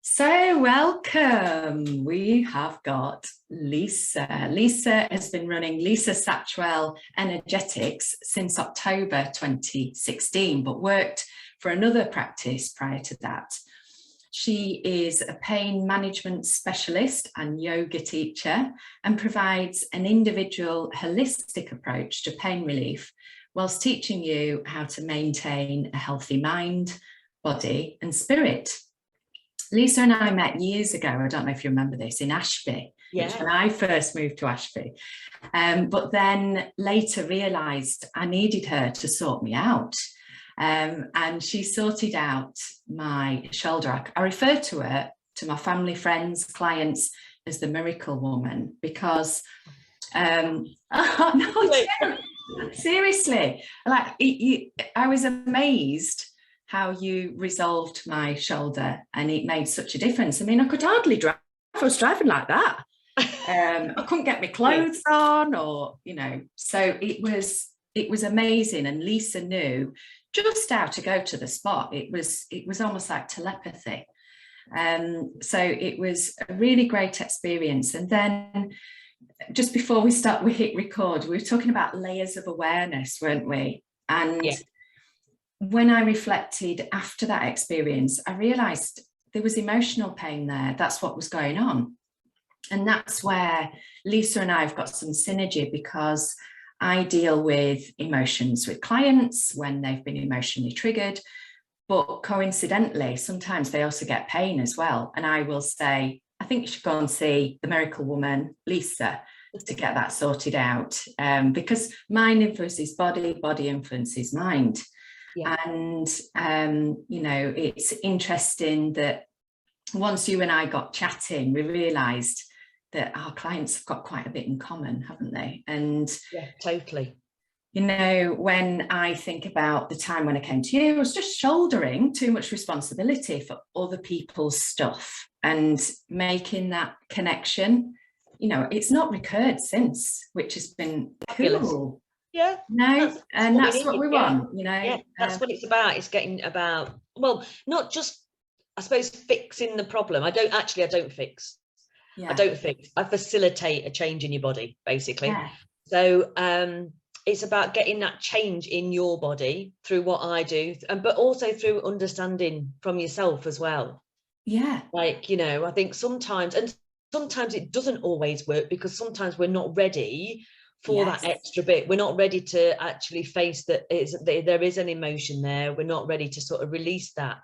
So welcome. We have got Lisa. Lisa has been running Lisa Satchwell Energetics since October 2016, but worked for another practice prior to that. She is a pain management specialist and yoga teacher and provides an individual holistic approach to pain relief whilst teaching you how to maintain a healthy mind, body and spirit. Lisa and I met years ago, I don't know if you remember this, in Ashby, which when I first moved to Ashby, but then later realised I needed her to sort me out. And she sorted out my shoulder. I refer to her, to my family, friends, clients, as the miracle woman because, seriously, like I was amazed how you resolved my shoulder and it made such a difference. I mean, I could hardly drive. I was driving like that. I couldn't get my clothes on or, so it was amazing. And Lisa knew just how to go to the spot. It was almost like telepathy. So it was a really great experience. And then just before we hit record, we were talking about layers of awareness, weren't we? And when I reflected after that experience, I realised there was emotional pain there. That's what was going on. And that's where Lisa and I have got some synergy because I deal with emotions with clients when they've been emotionally triggered. But coincidentally, sometimes they also get pain as well. And I will say, I think you should go and see the miracle woman, Lisa, to get that sorted out. Because mind influences body, body influences mind. Yeah. And, it's interesting that once you and I got chatting, we realised that our clients have got quite a bit in common, haven't they? And yeah, totally. When I think about the time when I came to you, I was just shouldering too much responsibility for other people's stuff and making that connection. It's not recurred since, which has been cool. Yeah, that's what we want, Yeah, that's what it's about. It's getting about, well, not just, I suppose, fixing the problem. I don't fix. Yeah. I don't fix. I facilitate a change in your body, basically. Yeah. So it's about getting that change in your body through what I do, but also through understanding from yourself as well. Yeah. I think sometimes it doesn't always work because sometimes we're not ready for that extra bit. We're not ready to actually face that there is an emotion there. We're not ready to sort of release that.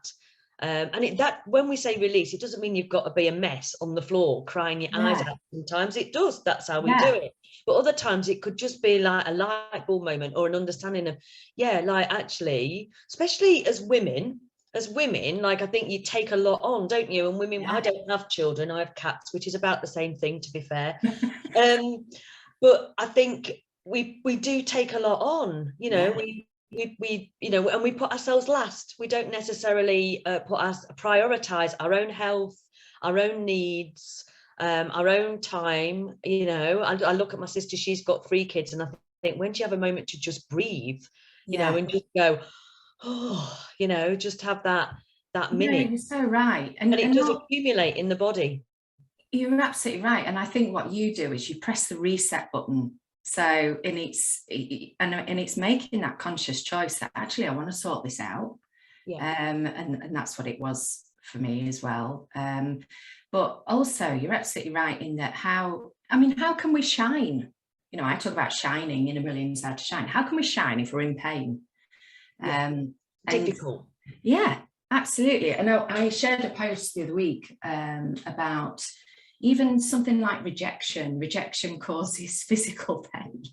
That when we say release, it doesn't mean you've got to be a mess on the floor crying your eyes out. Sometimes it does. That's how we do it. But other times it could just be like a light bulb moment or an understanding of, actually, especially as women, like I think you take a lot on, don't you? And women, I don't have children, I have cats, which is about the same thing, to be fair. But I think we do take a lot on, we and we put ourselves last. We don't necessarily prioritize our own health, our own needs, our own time. I look at my sister, she's got 3 kids, and I think when you have a moment to just breathe, and just go, just have that minute. You're so right. And it does accumulate in the body. You're absolutely right. And I think what you do is you press the reset button. So, and it's making that conscious choice that actually I want to sort this out. Yeah. And that's what it was for me as well. But also you're absolutely right in that how can we shine? I talk about shining in a million ways how to shine. How can we shine if we're in pain? Difficult. Yeah, absolutely. I know I shared a post the other week about even something like rejection. Rejection causes physical pain.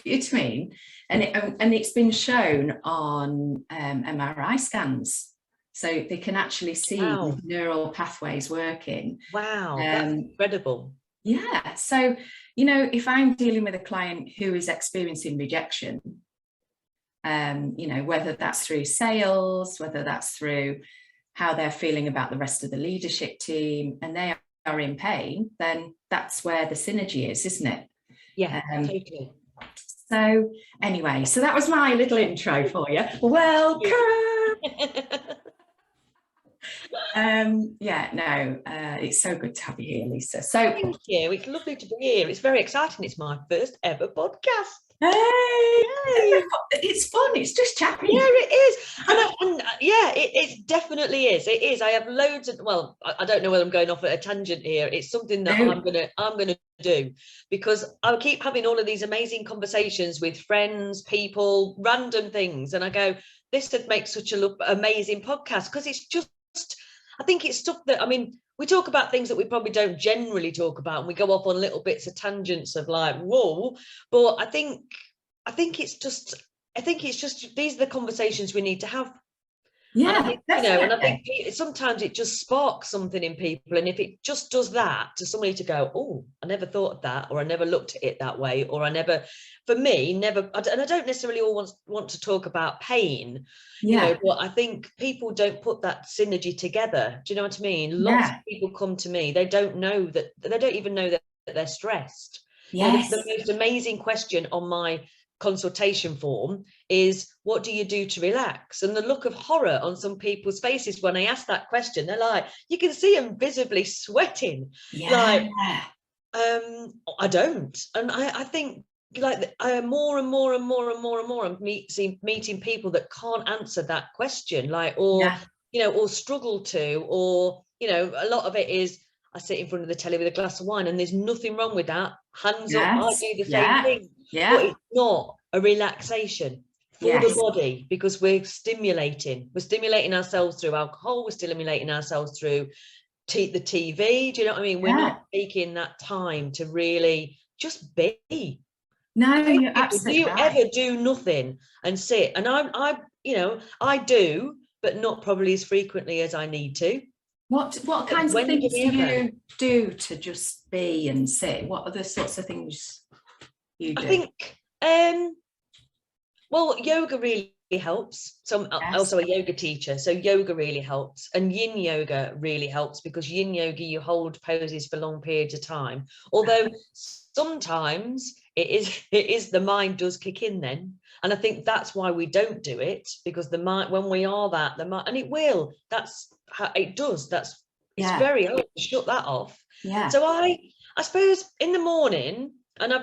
You know what I mean? And it's been shown on MRI scans. So they can actually see the neural pathways working. Wow, that's incredible. Yeah. So, if I'm dealing with a client who is experiencing rejection, whether that's through sales, whether that's through how they're feeling about the rest of the leadership team, and they are in pain, then that's where the synergy is, isn't it? Yeah, totally. So anyway, so that was my little intro for you. Welcome. Yeah, no, it's so good to have you here, Lisa. So Thank you. It's lovely to be here. It's very exciting. It's my first ever podcast. hey, Yay. it's fun. It's just chatting. Yeah, it is. And yeah, it definitely is. It is. I have loads of, well, I don't know whether I'm going off at a tangent here. It's something that I'm gonna do, because I keep having all of these amazing conversations with friends, people, random things, and I go, this would make such an amazing podcast, because it's just, I think it's stuff that, I mean, we talk about things that we probably don't generally talk about, and we go off on little bits of tangents of like, whoa, but I think it's just, these are the conversations we need to have. Yeah, and I think, definitely. and I think sometimes it just sparks something in people, and if it just does that to somebody to go, oh, I never thought of that, or I never looked at it that way, or I never, for me, never, and I don't necessarily all want to talk about pain, but I think people don't put that synergy together. Do you know what I mean? Lots of people come to me, they don't even know that they're stressed. Yes. The most amazing question on my consultation form is, what do you do to relax? And the look of horror on some people's faces when I ask that question, they're like, you can see them visibly sweating. Like, I don't. And I think, like, I am more and more I'm meeting people that can't answer that question, like, or or struggle to, or a lot of it is, I sit in front of the telly with a glass of wine, and there's nothing wrong with that. Hands up, I do the same thing. But it's not a relaxation for the body, because we're stimulating ourselves through alcohol, we're stimulating ourselves through the TV. Do you know what I mean? We're not taking that time to really just be. No, you're absolutely do you right. ever do nothing and sit? And I do, but not probably as frequently as I need to. What kinds of things do you do to just be and sit? What are the sorts of things you do? I think, well, yoga really helps. So I'm also a yoga teacher, so yoga really helps, and yin yoga really helps, because yin yoga, you hold poses for long periods of time. Although sometimes it is the mind does kick in then, and I think that's why we don't do it, because the mind, when we are that, the mind, and it will, that's how it does, it's very hard to shut that off. So I suppose in the morning, and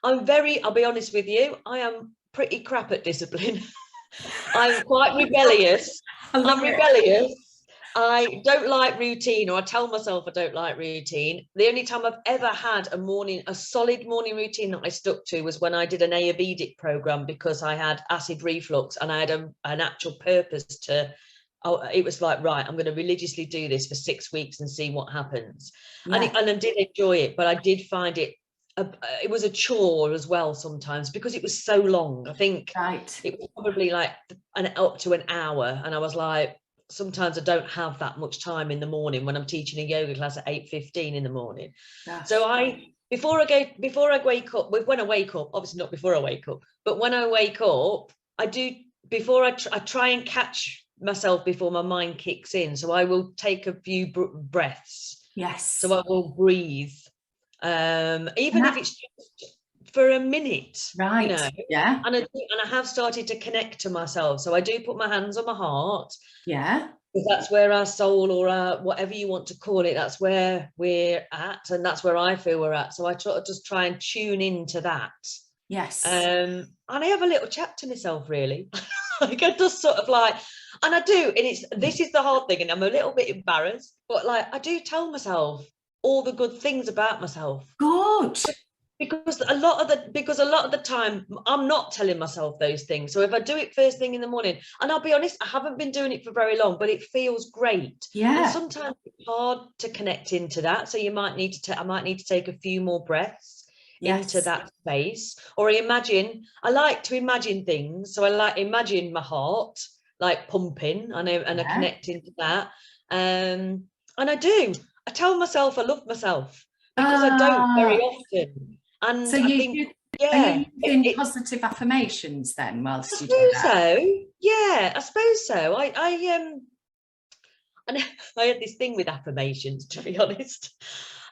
I'll be honest with you, I am pretty crap at discipline. I'm quite rebellious. I'm rebellious. I don't like routine, or I tell myself I don't like routine. The only time I've ever had a solid morning routine that I stuck to was when I did an Ayurvedic program, because I had acid reflux, and I had an actual purpose to, it was like, right, I'm going to religiously do this for 6 weeks and see what happens. And I did enjoy it, but I did find it was a chore as well sometimes, because it was so long. I think it was probably like up to an hour, and I was like, sometimes I don't have that much time in the morning when I'm teaching a yoga class at 8:15 in the morning. So before I wake up, when I wake up, obviously not before I wake up, but when I wake up, I do, before I try and catch myself before my mind kicks in. So I will take a few breaths. So I will breathe. Even if it's just for a minute, and I have started to connect to myself. So I do put my hands on my heart, because that's where our soul, or our, whatever you want to call it, that's where we're at, and that's where I feel we're at. So I just try and tune into that. And I have a little chat to myself, really. Like, I just sort of like, and I do, and this is the hard thing, and I'm a little bit embarrassed, but like, I do tell myself all the good things about myself. Good. Because a lot of the time I'm not telling myself those things. So if I do it first thing in the morning, and I'll be honest, I haven't been doing it for very long, but it feels great. And sometimes it's hard to connect into that. So I might need to take a few more breaths into that space. Or I like to imagine things. So I imagine my heart like pumping, and I connect into that. And I tell myself I love myself, because I don't very often. And so are you using positive affirmations then whilst you do that? I suppose so. I had this thing with affirmations, to be honest.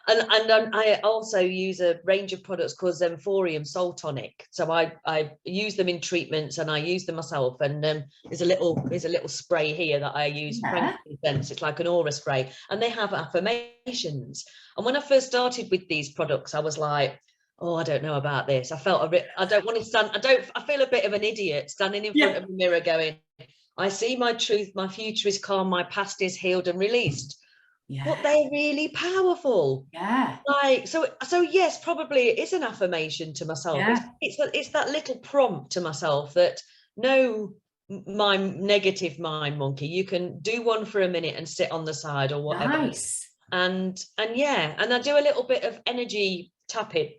And I also use a range of products called Zenforium Soul Tonic. So I use them in treatments, and I use them myself. And there's a little spray here that I use, frankincense. It's like an aura spray, and they have affirmations. And when I first started with these products, I was like, oh, I don't know about this. I felt a bit, I don't want to stand, I feel a bit of an idiot standing in front of a mirror going, I see my truth, my future is calm, my past is healed and released. But they're really powerful. Like, so yes, probably it is an affirmation to myself. It's that little prompt to myself that, no, my negative mind monkey, you can do one for a minute and sit on the side or whatever. And I do a little bit of energy tapping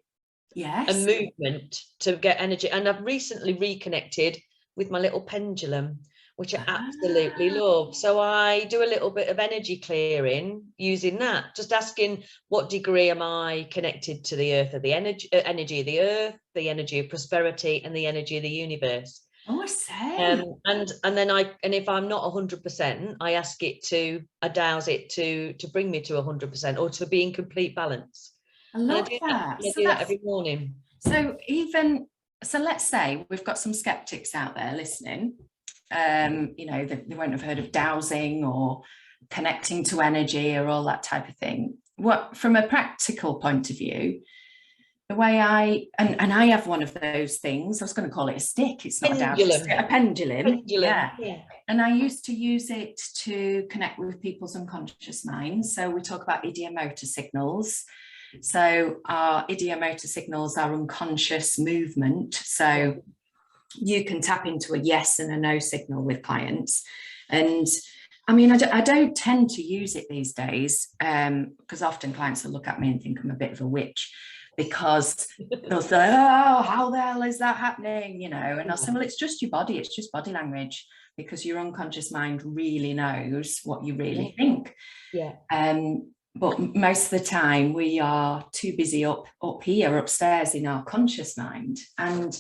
and movement to get energy. And I've recently reconnected with my little pendulum, which I absolutely love. So I do a little bit of energy clearing using that, just asking what degree am I connected to the earth, or the energy of the earth, the energy of prosperity, and the energy of the universe. Oh, I say. And then if I'm not 100%, I ask it I douse it to bring me to 100%, or to be in complete balance. I love that. I do that every morning. So let's say we've got some skeptics out there listening. You know, they won't have heard of dowsing or connecting to energy or all that type of thing. What, from a practical point of view, the way I have one of those things, I was going to call it a stick. It's not a pendulum. Yeah. And I used to use it to connect with people's unconscious minds. So we talk about ideomotor signals. So our ideomotor signals are unconscious movement. So you can tap into a yes and a no signal with clients. And I mean, I don't tend to use it these days, because often clients will look at me and think I'm a bit of a witch, because they'll say, oh, how the hell is that happening? You know, and I'll say, well, it's just your body. It's just body language, because your unconscious mind really knows what you really think. But most of the time we are too busy up here, upstairs in our conscious mind. And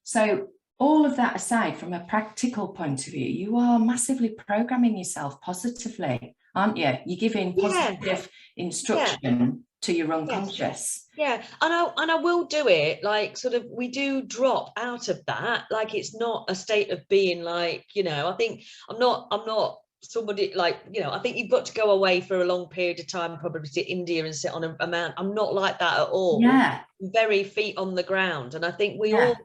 so all of that aside, from a practical point of view, you are massively programming yourself positively, aren't you? You're giving positive instruction to your unconscious. And I will do it, like, sort of, we do drop out of that. Like, it's not a state of being, like, you know, I think I'm not somebody, like, you know, I think you've got to go away for a long period of time, probably to India and sit on a mount. I'm not like that at all. Very feet on the ground. And I think we all,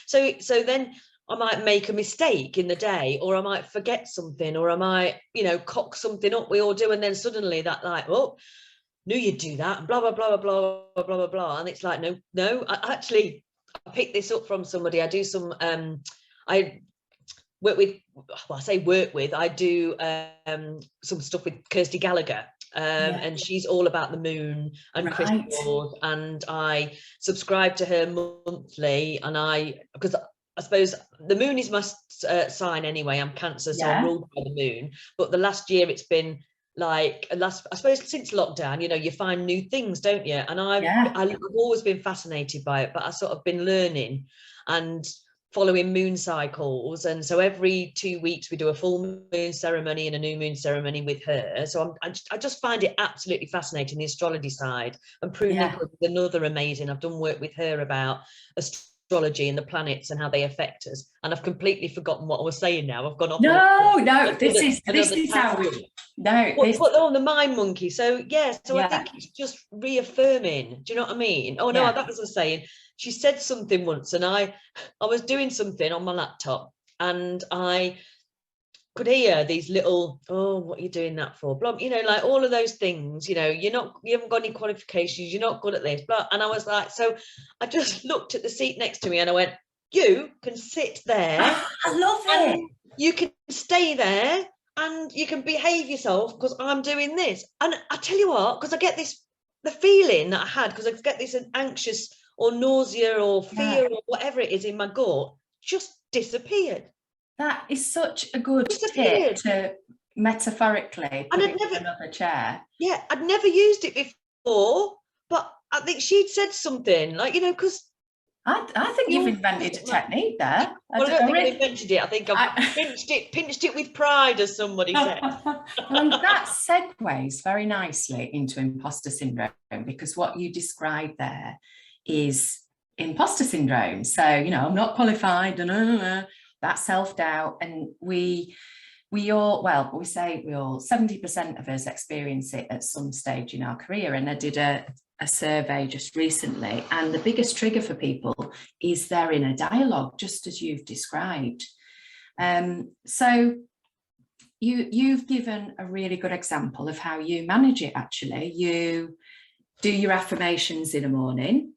so then I might make a mistake in the day, or I might forget something, or I might, you know, cock something up. We all do. And then suddenly that, like, oh, knew you'd do that, blah, blah, blah, blah, blah, blah, blah, blah. And it's like, no, I picked this up from somebody. I do some, I work with, well, I say work with, I do some stuff with Kirsty Gallagher. And she's all about the moon and crystals, and I subscribe to her monthly. And because I suppose the moon is my sign anyway. I'm Cancer, so I'm ruled by the moon. But the last year it's been like, I suppose since lockdown, you know, you find new things, don't you? And I've always been fascinated by it, but I've sort of been learning and following moon cycles. And so every 2 weeks we do a full moon ceremony and a new moon ceremony with her. So I just find it absolutely fascinating, the astrology side. And Prue Nichols is another amazing. I've done work with her about astrology and the planets and how they affect us. And I've completely forgotten what I was saying now. I've gone off. This is how we. Put on the mind monkey. So I think it's just reaffirming. Do you know what I mean? Oh no, that was a saying. She said something once, and I was doing something on my laptop, and I could hear these little, oh, what are you doing that for? Blah, you know, like all of those things, you know, you haven't got any qualifications, you're not good at this, blah. And I was like, so I just looked at the seat next to me and I went, you can sit there. I love it. You can stay there and you can behave yourself, because I'm doing this. And I tell you what, because I get the feeling that I had, because I get this anxious or nausea or fear or whatever it is in my gut, just disappeared. That is such a good tip to metaphorically put it in another chair. Yeah, I'd never used it before, but I think she'd said something like, you know, because I think you've invented a technique there. Well, I don't think I invented it. I think I've pinched it with pride, as somebody said. And that segues very nicely into imposter syndrome, because what you described there is imposter syndrome. So, I'm not qualified, that self-doubt. And we all, 70% of us experience it at some stage in our career. And I did a survey just recently, and the biggest trigger for people is their inner dialogue, just as you've described. So you've given a really good example of how you manage it. Actually, you do your affirmations in the morning.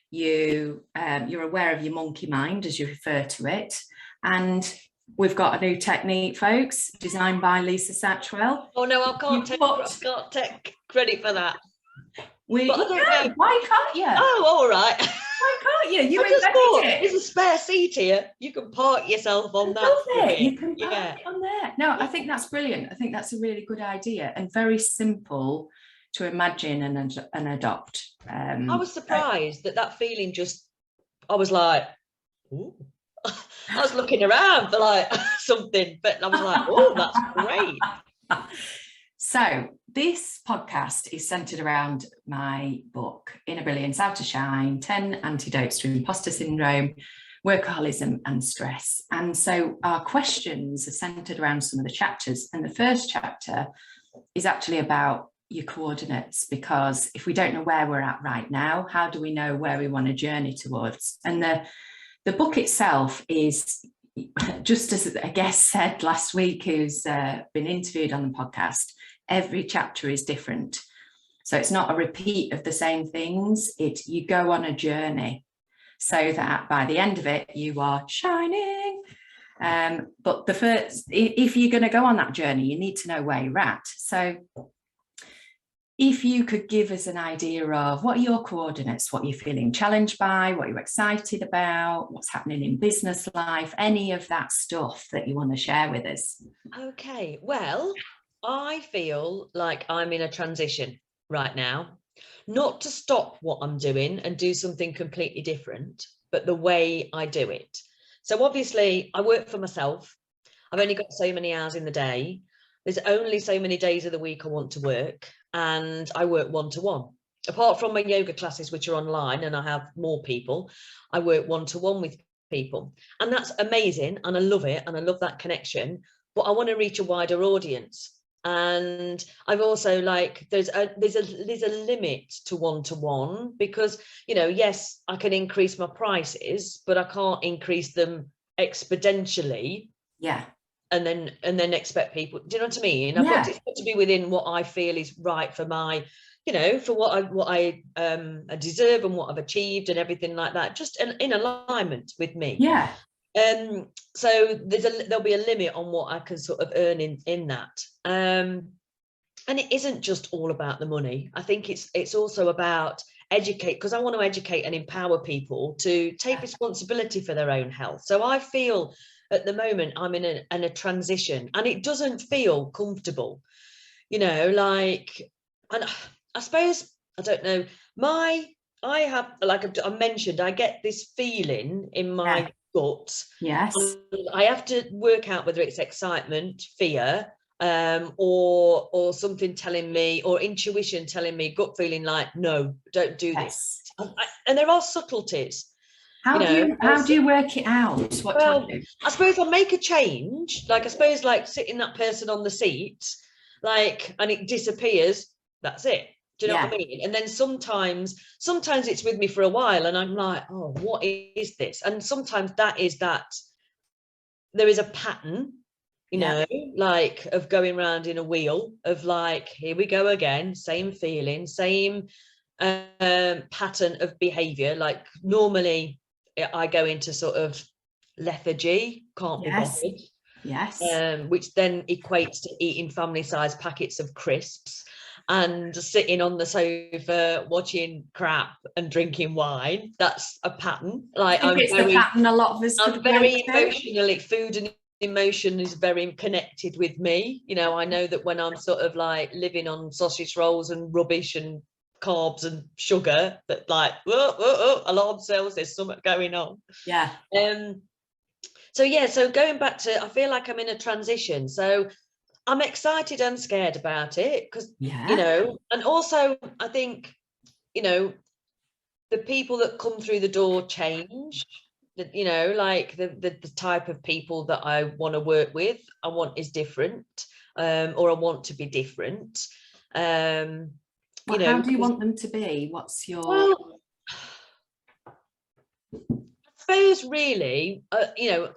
You're aware of your monkey mind, as you refer to it, and we've got a new technique, folks, designed by Lisa Satchwell. Oh no, I can't take credit for that. Why can't you? Oh, all right. Why can't you? You just thought, it. There's a spare seat here. You can park yourself on that. You can park it on there. No, I think that's brilliant. I think that's a really good idea and very simple to imagine and adopt. I was surprised that feeling I was like, ooh. I was looking around for like something, but I was like, oh, that's great. So this podcast is centered around my book, Brilliance, How to Shine, 10 Antidotes to Imposter Syndrome, Workaholism and Stress. And so our questions are centered around some of the chapters. And the first chapter is actually about your coordinates, because if we don't know where we're at right now, how do we know where we want to journey towards? And the book itself is, just as a guest said last week, who's been interviewed on the podcast, every chapter is different. So it's not a repeat of the same things. You go on a journey so that by the end of it, you are shining. But if you're going to go on that journey, you need to know where you're at. So if you could give us an idea of what are your coordinates, what you're feeling challenged by, what you're excited about, what's happening in business life, any of that stuff that you want to share with us. Okay, well, I feel like I'm in a transition right now, not to stop what I'm doing and do something completely different, but the way I do it. So obviously I work for myself. I've only got so many hours in the day. There's only so many days of the week I want to work, and I work one-to-one. Apart from my yoga classes, which are online, and I have more people, I work one-to-one with people. And that's amazing, and I love it, and I love that connection, but I want to reach a wider audience. And I've also there's a limit to one-to-one, because, yes, I can increase my prices, but I can't increase them exponentially. Yeah. And then expect people, do you know what I mean? I've got to be within what I feel is right for my, for what I deserve and what I've achieved and everything like that, just in alignment with me. Yeah. So there'll be a limit on what I can sort of earn in that. And it isn't just all about the money. I think it's also about educate, because I want to educate and empower people to take responsibility for their own health. So I feel at the moment I'm in a transition, and it doesn't feel comfortable, and I suppose, I don't know, I have, like I mentioned, I get this feeling in my gut. Yes. I have to work out whether it's excitement, fear, or something telling me, or intuition telling me, gut feeling like, no, don't do this. And there are subtleties. How do you work it out? Well, I suppose I'll make a change. I suppose sitting that person on the seat, and it disappears. That's it. Do you know what I mean? And then sometimes it's with me for a while, and I'm like, oh, what is this? And sometimes that is that there is a pattern, of going around in a wheel of here we go again, same feeling, same pattern of behavior. Normally I go into sort of lethargy, can't be bothered. Yes. Which then equates to eating family-sized packets of crisps and sitting on the sofa watching crap and drinking wine. That's a pattern. The pattern a lot of us. I'm very emotionally, food and emotion is very connected with me. I know that when I'm sort of living on sausage rolls and rubbish and carbs and sugar, that like, alarm cells, there's something going on. Yeah. So yeah, so going back to, I feel like I'm in a transition. So I'm excited and scared about it because, you know, and also I think, you know, the people that come through the door change. You know, like the type of people that I want to work with, I want is different, or I want to be different. You know, how do you want them to be? What's your... Well, I suppose really, you know,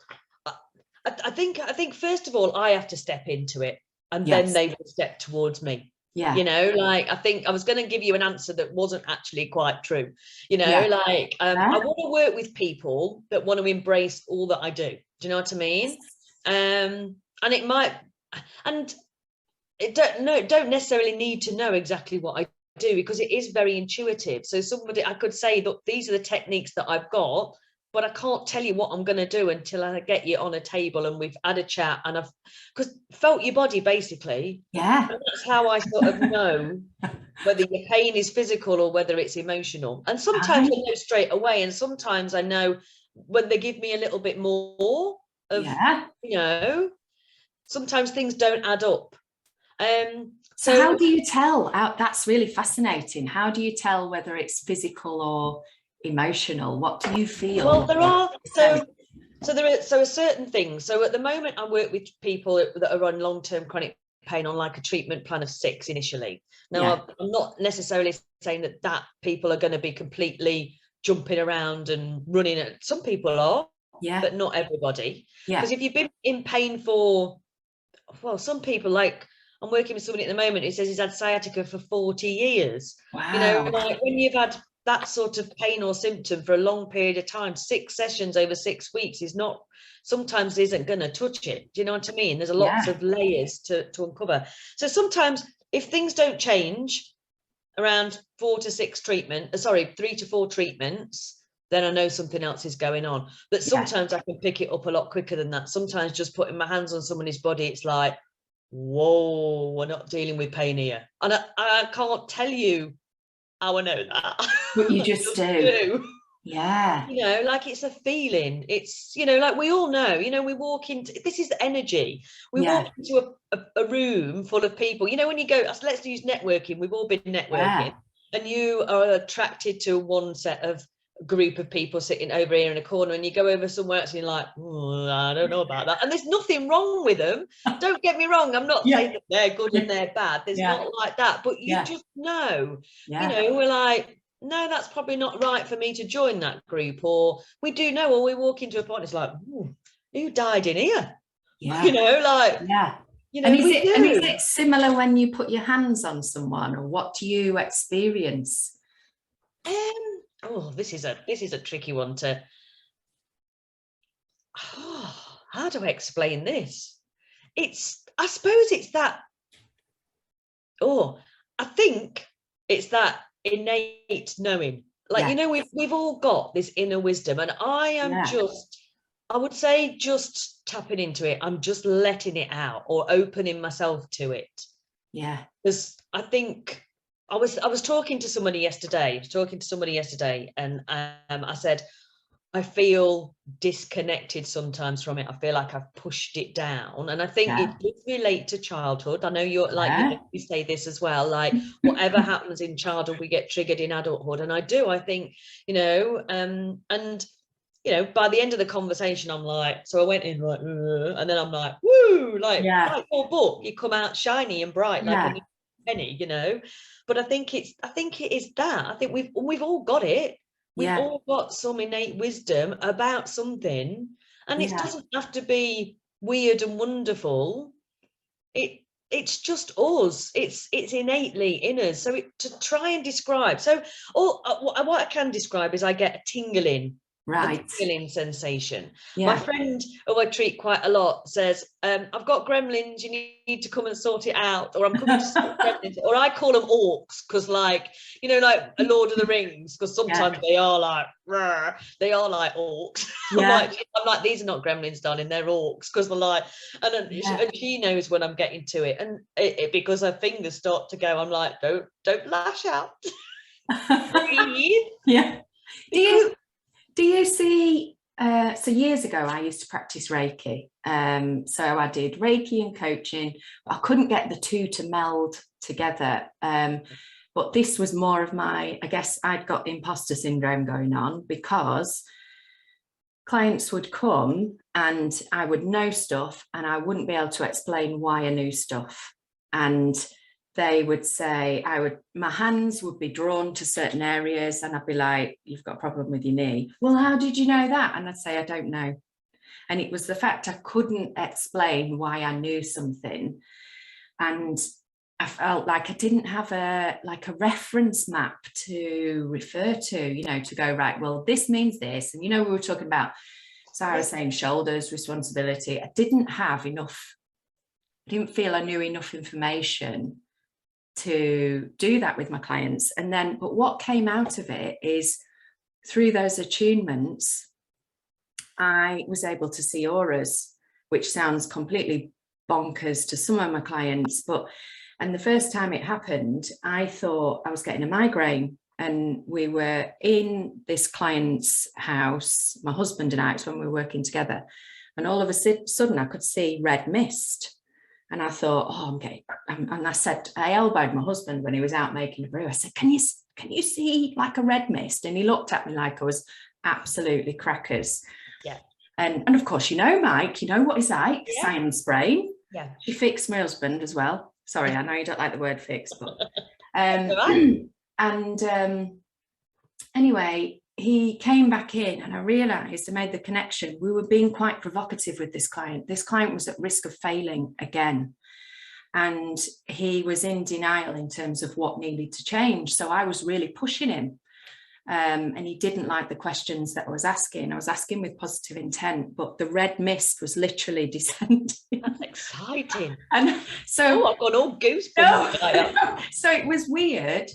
I think first of all I have to step into it, and then they will step towards me. Yeah. You know, like I think I was going to give you an answer that wasn't actually quite true. You know, like I want to work with people that want to embrace all that I do. Do you know what I mean? And it might, and it don't necessarily need to know exactly what I do, because it is very intuitive. So somebody, I could say that these are the techniques that I've got, but I can't tell you what I'm going to do until I get you on a table and we've had a chat and I've felt your body, basically. Yeah. And that's how I sort of know whether your pain is physical or whether it's emotional. And sometimes I know straight away, and sometimes I know when they give me a little bit more of, you know, sometimes things don't add up. So how do you tell? That's really fascinating. How do you tell whether it's physical or emotional? What do you feel? Well, there are a certain things. So at the moment, I work with people that are on long-term chronic pain on like a treatment plan of 6 initially. Now, I'm not necessarily saying that people are going to be completely jumping around and running. Some people are, but not everybody. Because if you've been in pain for, well, some people, like I'm working with somebody at the moment who says he's had sciatica for 40 years. Wow. You know, like when you've had that sort of pain or symptom for a long period of time, 6 sessions over 6 weeks is not, sometimes isn't going to touch it. Do you know what I mean? There's lots of layers to uncover. So sometimes if things don't change around 3 to 4 treatments, then I know something else is going on. But sometimes I can pick it up a lot quicker than that. Sometimes just putting my hands on somebody's body, it's like, whoa, we're not dealing with pain here. And I can't tell you how I know that. But you just do. Yeah. You know, like it's a feeling. It's, you know, like we all know, you know, we walk into, this is the energy. We walk into a room full of people. You know, when you go, let's use networking. We've all been networking. And you are attracted to one set of group of people sitting over here in a corner, and you go over somewhere else and you're like, I don't know about that. And there's nothing wrong with them. Don't get me wrong. I'm not saying that they're good and they're bad. There's not like that. But you just know, you know, we're like, no, that's probably not right for me to join that group. Or we do know, or we walk into a point, it's like, who died in here? You know, like, you know, and is it similar when you put your hands on someone, or what do you experience? This is a tricky one to. How do I explain this? I suppose it's that. I think it's that innate knowing. Like, you know, we've all got this inner wisdom, and I am I would say just tapping into it. I'm just letting it out or opening myself to it. Yeah. Because I think I was talking to somebody yesterday, and I said, I feel disconnected sometimes from it. I feel like I've pushed it down. And I think it does relate to childhood. I know you're like, you say this as well, like whatever happens in childhood, we get triggered in adulthood. And I think, you know, and, you know, by the end of the conversation, I'm like, so I went in like, and then I'm like, woo, like your book, you come out shiny and bright, like a new penny, you know. But I think it is that. I think we've all got it. We've all got some innate wisdom about something, and it doesn't have to be weird and wonderful. It's just us. It's innately in us. So to try and describe. So what I can describe is I get a tingling. Right. Feeling sensation. My friend, who I treat quite a lot, says, I've got gremlins, you need to come and sort it out, or I'm coming to sort gremlins, or I call them orcs, because, like, you know, like a Lord of the Rings, because sometimes they are like, rawr, they are like orcs. I'm like, these are not gremlins, darling, they're orcs, because they're like, and she knows when I'm getting to it, and because her fingers start to go, I'm like, don't lash out. breathe. Yeah. Because Do you see, so years ago, I used to practice Reiki. So I did Reiki and coaching. I couldn't get the two to meld together. But this was more of my, I guess I'd got imposter syndrome going on, because clients would come and I would know stuff and I wouldn't be able to explain why I knew stuff. And they would say, my hands would be drawn to certain areas and I'd be like, you've got a problem with your knee. Well, how did you know that? And I'd say, I don't know. And it was the fact I couldn't explain why I knew something. And I felt like I didn't have a reference map to refer to, to go, right, well, this means this. And, we were talking about, so I was saying shoulders, responsibility. I didn't feel I knew enough information to do that with my clients. And then, but what came out of it is, through those attunements, I was able to see auras, which sounds completely bonkers to some of my clients. And the first time it happened, I thought I was getting a migraine. And we were in this client's house, my husband and I, it's when we were working together. And all of a sudden I could see red mist. And I thought, oh, and I elbowed my husband when he was out making a brew. I said, can you see like a red mist? And he looked at me like I was absolutely crackers. Yeah. And of course, Mike, what he's like, yeah. Science brain. Yeah. She fixed my husband as well. Sorry, I know you don't like the word fix, but anyway, he came back in and I realized, I made the connection. We were being quite provocative with this client. This client was at risk of failing again. And he was in denial in terms of what needed to change. So I was really pushing him. And he didn't like the questions that I was asking. I was asking with positive intent, but the red mist was literally descending. That's exciting. And so I've got all goosebumps. So it was weird.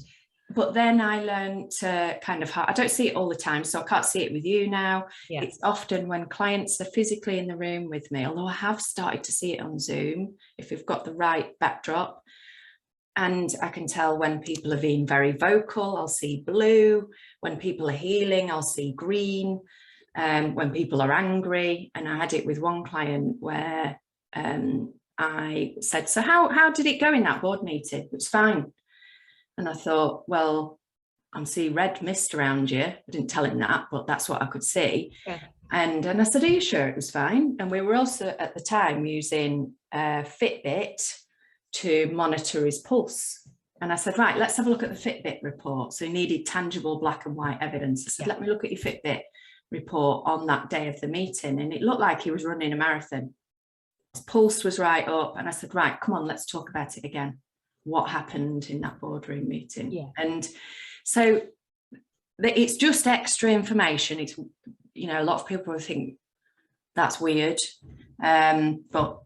But then I learned to kind of, I don't see it all the time, so I can't see it with you now. Yeah. It's often when clients are physically in the room with me, although I have started to see it on Zoom, if we've got the right backdrop. And I can tell when people are being very vocal, I'll see blue. When people are healing, I'll see green. When people are angry. And I had it with one client where I said, so how did it go in that board meeting? It was fine. And I thought, well, I'm seeing red mist around you. I didn't tell him that, but that's what I could see. Yeah. And I said, are you sure it was fine? And we were also at the time using Fitbit to monitor his pulse. And I said, right, let's have a look at the Fitbit report. So he needed tangible black and white evidence. I said, let me look at your Fitbit report on that day of the meeting. And it looked like he was running a marathon. His pulse was right up. And I said, right, come on, let's talk about it again. What happened in that boardroom meeting? Yeah. And so it's just extra information. It's, a lot of people will think that's weird, but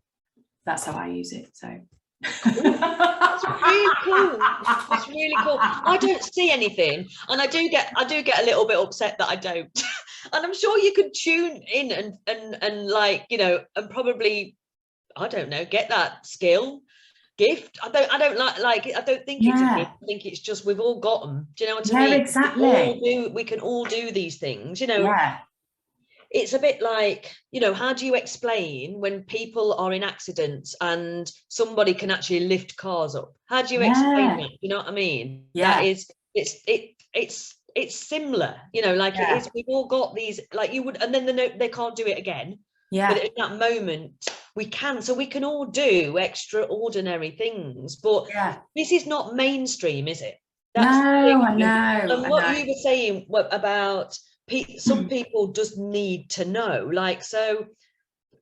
that's how I use it. So that's really cool. It's really cool. I don't see anything, and I do get a little bit upset that I don't. And I'm sure you could tune in and like, and probably, I don't know, get that skill. Gift. I don't like it. I don't think it's a gift. I think it's just we've all got them. Do you know what I mean? Exactly. We can all do these things. Yeah. It's a bit like, how do you explain when people are in accidents and somebody can actually lift cars up? How do you explain that? You know what I mean? Yeah. That is, it's similar. Like it is. We've all got these. Like you would, and then they can't do it again. Yeah. But in that moment, we can. So we can all do extraordinary things. But this is not mainstream, is it? That's I know. And what you were saying about some people just need to know. Like, so,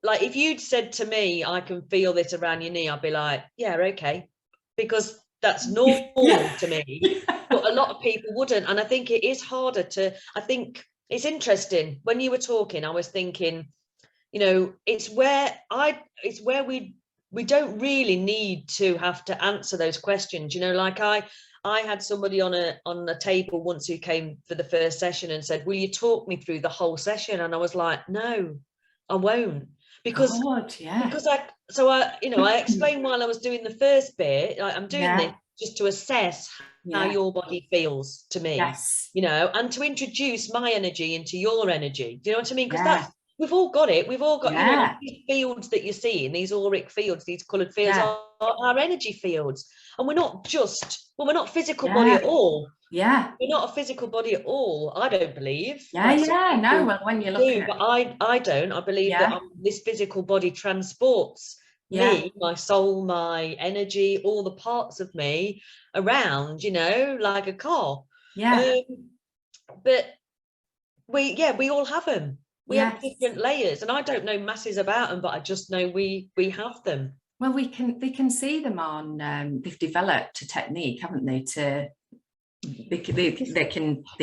like if you'd said to me, I can feel this around your knee, I'd be like, yeah, okay. Because that's normal to me. But a lot of people wouldn't. And I think it is harder I think it's interesting. When you were talking, I was thinking, it's where we don't really need to have to answer those questions. Like I had somebody on a table once who came for the first session and said, will you talk me through the whole session? And I was like, no, I won't. Because I explained while I was doing the first bit, I'm doing this just to assess how your body feels to me, yes, you know, and to introduce my energy into your energy. Do you know what I mean? Because yeah, that's, we've all got it. We've all got, you know, like yeah, these fields that you see in these auric fields, these coloured fields yeah, are our energy fields. And we're not just, well, we're not physical body yeah, at all. yeah, We're not a physical body at all. I don't believe. yeah, Like some yeah. No, people well, when you're looking do, at, but I don't. I believe that yeah, this physical body transports yeah, me, my soul, my energy, all the parts of me around, you know, like a car. yeah, Um, but we all have them. We have yes. different layers, and I don't know masses about them, but I just know we have them. Well, they can see them on. They've developed a technique, haven't they? To they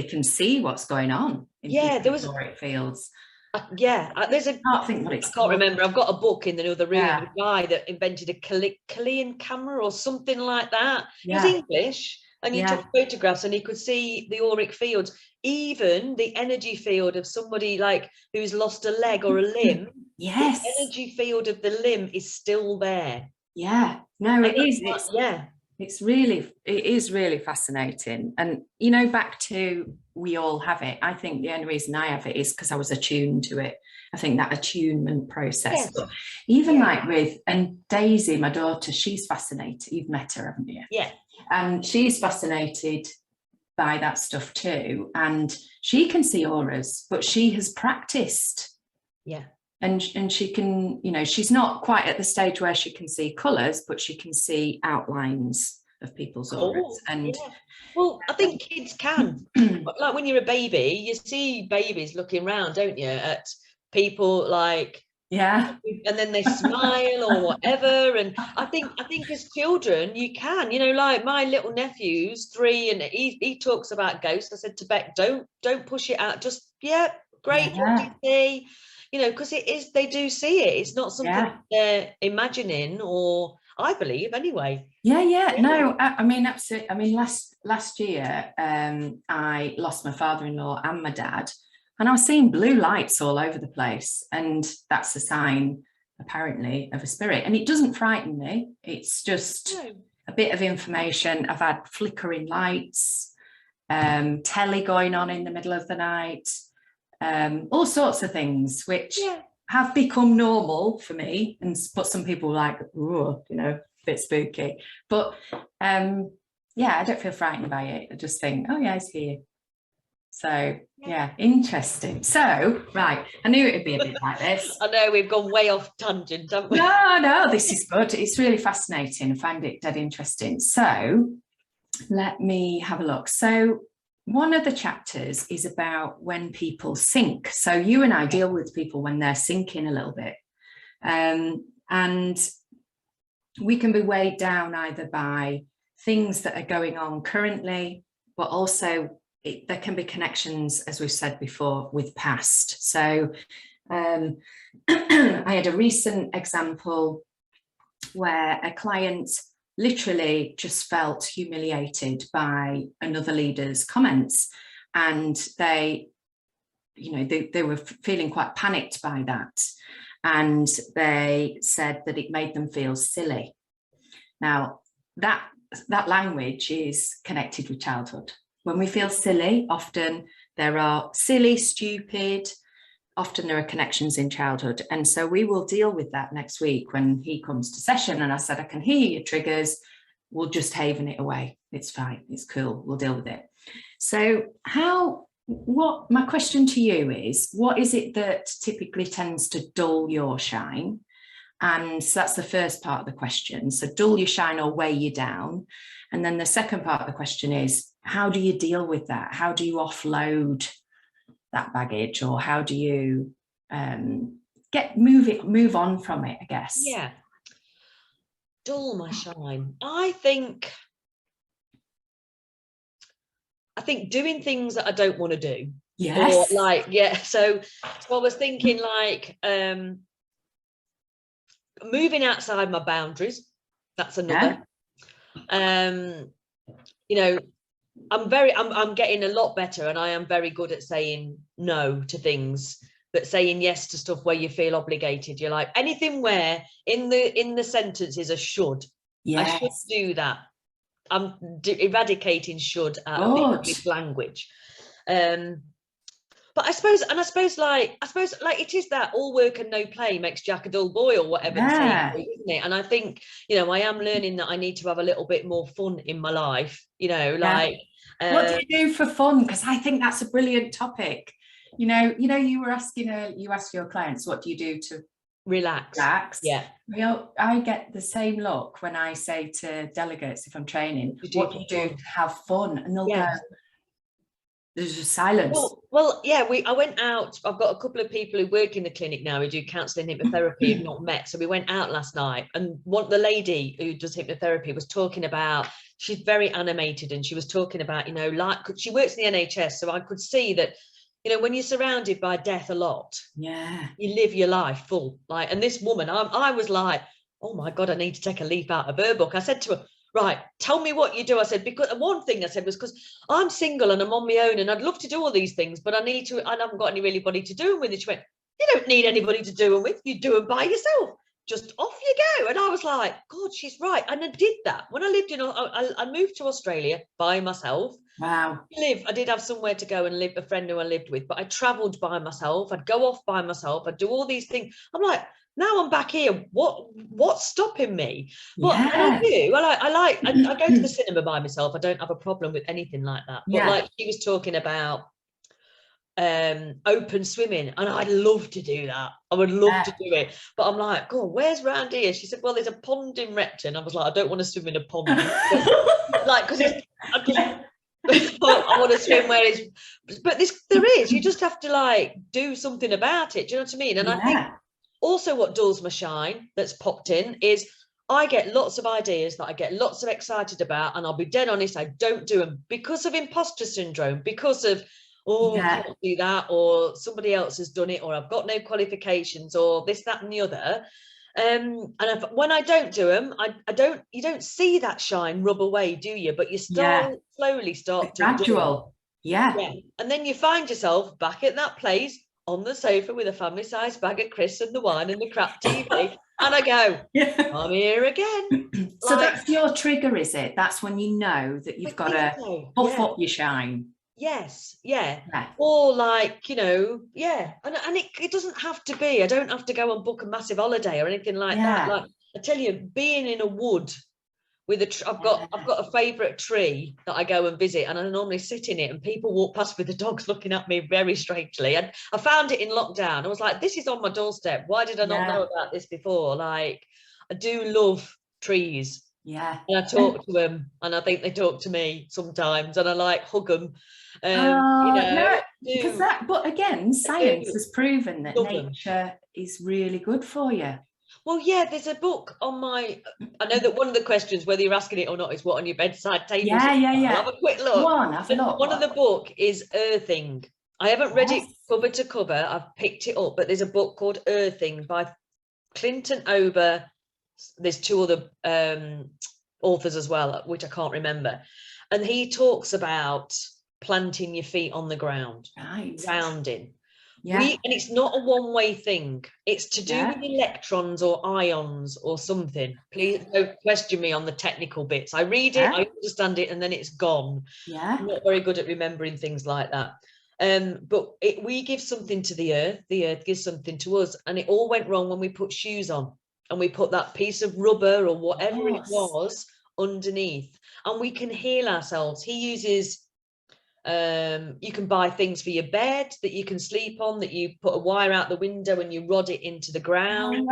can see what's going on in Yeah, there people's was auric fields. there's a, I can't think what I it's can't called. remember. I've got a book in the other room. Yeah, A guy that invented a Chilean camera or something like that. It was yeah, English, and he yeah, took photographs, and he could see the auric fields, even the energy field of somebody like who's lost a leg or a limb. The yes, energy field of the limb is still there. yeah. No, And it is. that's, yeah, It is really fascinating. And, you know, back to we all have it. I think the only reason I have it is because I was attuned to it. I think that attunement process. yes, But even yeah, like and Daisy, my daughter, she's fascinated. You've met her, haven't you? yeah, And she's fascinated by that stuff too. And she can see auras, but she has practiced. yeah. And she can, you know, she's not quite at the stage where she can see colours, but she can see outlines of people's auras. Cool. And Yeah. Well, I think kids can. Like when you're a baby, you see babies looking around, don't you, at people like, yeah, and then they smile or whatever. And I think as children, you can, you know, like my little nephew's 3, and he talks about ghosts. I said to Beck, don't push it out. Just, yeah, great. What do yeah, you see? You know, because it is, they do see it. It's not something yeah, they're imagining, or I believe anyway. yeah, yeah. Yeah. No, I mean, absolutely. I mean, last year, I lost my father-in-law and my dad, and I was seeing blue lights all over the place, and that's a sign, apparently, of a spirit. And it doesn't frighten me. It's just No. a bit of information. I've had flickering lights, telly going on in the middle of the night, all sorts of things, which Yeah. have become normal for me. But some people like, oh, you know, a bit spooky. But yeah, I don't feel frightened by it. I just think, oh yeah, it's here. So yeah, interesting. So right, I knew it would be a bit like this. I know we've gone way off tangent, haven't we? No, this is good. It's really fascinating. I find it dead interesting. So let me have a look. So one of the chapters is about when people sink. So you and I deal with people when they're sinking a little bit. And we can be weighed down either by things that are going on currently, but also there can be connections, as we've said before, with past. So I had a recent example where a client literally just felt humiliated by another leader's comments, and they, you know, they were feeling quite panicked by that, and they said that it made them feel silly. Now that language is connected with childhood. When we feel silly, often there are silly, stupid, often there are connections in childhood. And so we will deal with that next week when he comes to session. And I said, I can hear your triggers. We'll just haven it away. It's fine. It's cool. We'll deal with it. So what my question to you is, what is it that typically tends to dull your shine? And so that's the first part of the question. So dull your shine or weigh you down. And then the second part of the question is, how do you deal with that? How do you offload that baggage, or how do you move on from it, I guess? Yeah. Dull my shine. I think doing things that I don't want to do. Yes. Or like, yeah. So I was thinking like moving outside my boundaries. That's another. Yeah. You know, I'm getting a lot better, and I am very good at saying no to things, but saying yes to stuff where you feel obligated. You're like, anything where in the sentence is a should. Yes. I should do that. I'm eradicating should out of the English language. But I suppose like it is that all work and no play makes Jack a dull boy, or whatever the saying is, isn't it? And I think, you know, I am learning that I need to have a little bit more fun in my life, you know, like what do you do for fun? Because I think that's a brilliant topic. You know, you were asking, you asked your clients, what do you do to relax? Yeah. Well, I get the same look when I say to delegates, if I'm training, what do you do to have fun? And they'll go, there's just silence. Well, yeah, I went out. I've got a couple of people who work in the clinic now who do counselling hypnotherapy who've not met. So we went out last night, and the lady who does hypnotherapy was talking about, she's very animated, and she was talking about, you know, like, she works in the NHS, so I could see that, you know, when you're surrounded by death a lot, you live your life full. Like, and this woman, I was like, oh my God, I need to take a leaf out of her book. I said to her, right, tell me what you do. I said, because one thing I said was, because I'm single and I'm on my own and I'd love to do all these things, but I haven't got anybody to do them with. And she went, you don't need anybody to do them with. You do them by yourself. Just off you go. And I was like, God, she's right. And I did that. When I lived I moved to Australia by myself. Wow. I did have somewhere to go and live, a friend who I lived with, but I traveled by myself. I'd go off by myself. I'd do all these things. I'm like, now I'm back here. What's stopping me? But I do. I go to the cinema by myself. I don't have a problem with anything like that. But like she was talking about open swimming, and I'd love to do that. I would love to do it. But I'm like, God, where's round here? She said, well, there's a pond in Repton. I was like, I don't want to swim in a pond. Like, because I want to swim where it's, but there is, you just have to like do something about it. Do you know what I mean? And I think also what dulls my shine that's popped in is I get lots of ideas that I get lots of excited about, and I'll be dead honest, I don't do them because of imposter syndrome, because of, I can't do that, or somebody else has done it, or I've got no qualifications, or this, that, and the other. And when I don't do them, you don't see that shine rub away, do you? But you slowly start to gradual. And then you find yourself back at that place on the sofa with a family-sized bag of crisps and the wine and the crap TV. And I go, I'm here again. So that's your trigger, is it? That's when you know that you've got to buff up your shine. Yes, or like, you know, and it doesn't have to be, I don't have to go and book a massive holiday or anything like that. Like, I tell you, being in a wood with I've got a favorite tree that I go and visit, and I normally sit in it, and people walk past with the dogs looking at me very strangely. And I found it in lockdown. I was like, this is on my doorstep. Why did I not know about this before? Like, I do love trees. And I talk to them, and I think they talk to me sometimes, and I like hug them. You know, but again, science has proven that nature is really good for you. Well, there's a book on my, I know that one of the questions, whether you're asking it or not, is what on your bedside table. I'll have a quick look. One of the book is Earthing. I haven't read it cover to cover. I've picked it up, but there's a book called Earthing by Clinton Ober. There's two other authors as well, which I can't remember. And he talks about planting your feet on the ground, grounding. And it's not a one-way thing. It's to do with electrons or ions or something. Please don't question me on the technical bits. I read it, I understand it, and then it's gone. I'm not very good at remembering things like that. But we give something to the earth gives something to us. And it all went wrong when we put shoes on, and we put that piece of rubber or whatever it was underneath, and we can heal ourselves. He uses you can buy things for your bed that you can sleep on, that you put a wire out the window and you rod it into the ground.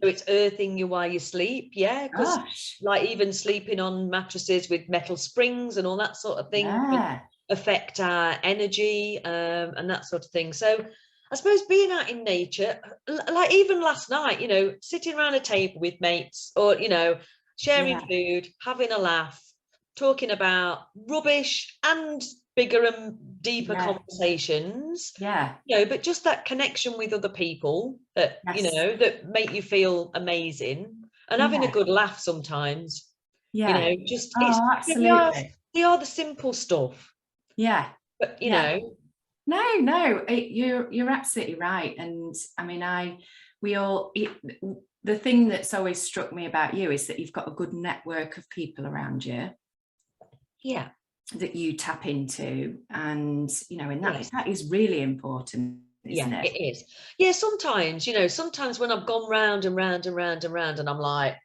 So it's earthing you while you sleep. Because like even sleeping on mattresses with metal springs and all that sort of thing can affect our energy and that sort of thing. So I suppose being out in nature, like even last night, you know, sitting around a table with mates, or, you know, sharing food, having a laugh, talking about rubbish and bigger and deeper conversations, you know, but just that connection with other people that, you know, that make you feel amazing, and having a good laugh sometimes, you know, just, absolutely. They are the simple stuff. But, you know. No, you're absolutely right. And I mean, the thing that's always struck me about you is that you've got a good network of people around you. Yeah. that you tap into, and and Yes. that is really important, isn't Yeah, it? it is. Yeah, sometimes, sometimes when I've gone round and round and round and round, and I'm like,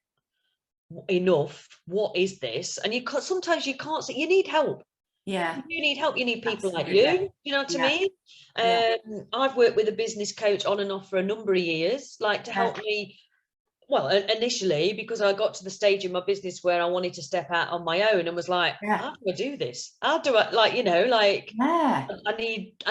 enough, what is this? And sometimes you can't see, you need help. Yeah, You do need help. You need people like absolutely. you know what I Yeah, mean? yeah, I've worked with a business coach on and off for a number of years, like to yeah, help me. Well, initially, because I got to the stage in my business where I wanted to step out on my own and was like, yeah, how do I do this? How do I, like, yeah,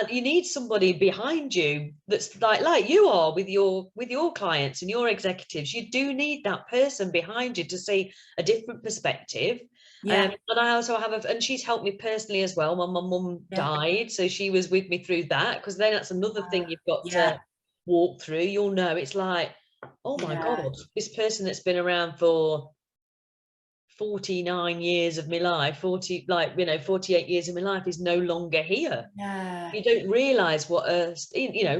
you need somebody behind you that's like you are with your clients and your executives. You do need that person behind you to see a different perspective. yeah, And I also have and she's helped me personally as well. My mum yeah, died, so she was with me through that, because then that's another thing you've got yeah, to walk through. You'll know, it's like, oh my yeah, God, this person that's been around for 49 years of my life, 48 years of my life is no longer here. yeah, You don't realize what